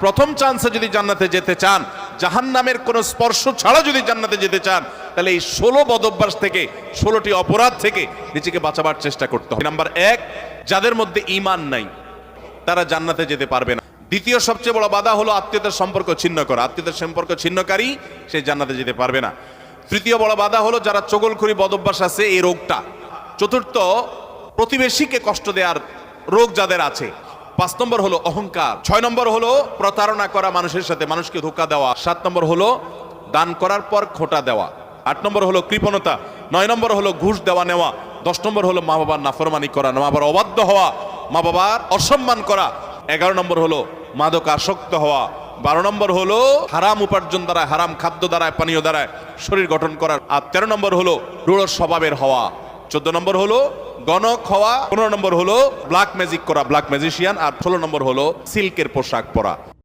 প্রথম চান্সে যদি জান্নাতে যেতে চান, জাহান্নামের কোনো স্পর্শ ছাড়া যদি জান্নাতে যেতে চান, তাহলে এই 16 বদঅভ্যাস থেকে, 16টি অপরাধ থেকে নিজেকে বাঁচাবার চেষ্টা করতে হবে। নাম্বার 1, যাদের মধ্যে ঈমান নাই তারা জান্নাতে যেতে পারবে না। দ্বিতীয় সবচেয়ে বড় বাধা হলো আত্মীয়তার সম্পর্ক ছিন্ন করা। আত্মীয়তার সম্পর্ক ছিন্নকারী সে জান্নাতে যেতে পারবে না। তৃতীয় বড় বাধা হলো যারা চগলখড়ি বদঅভ্যাস আছে, এই রোগটা। চতুর্থ, প্রতিবেশীকে কষ্ট দেওয়ার রোগ যাদের আছে। 5 নম্বর হলো অহংকার। 6 নম্বর হলো প্রতারণা করা, মানুষের সাথে মানুষকে ধোঁকা দেওয়া। 7 নম্বর হলো দান করার পর খোঁটা দেওয়া। 8 নম্বর হলো কৃপণতা। 9 নম্বর হলো ঘুষ দেওয়া নেওয়া। 10 নম্বর হলো মা বাবার নাফরমানি করা, মা বাবার অবাধ্য হওয়া, মা বাবার অসম্মান করা। 11 নম্বর হলো মাদক আসক্ত হওয়া। 12 নম্বর হলো হারাম উপার্জন দ্বারা, হারাম খাদ্য দ্বারা, পানীয় দ্বারা শরীর গঠন করা। আর 13 নম্বর হলো রূঢ় স্বভাবের হওয়া। 14 নম্বর হলো গণক হওয়া। 15 নম্বর হলো ব্ল্যাক ম্যাজিক করা, ব্ল্যাক ম্যাজিশিয়ান। আর 16 নম্বর হলো সিল্কের পোশাক পরা।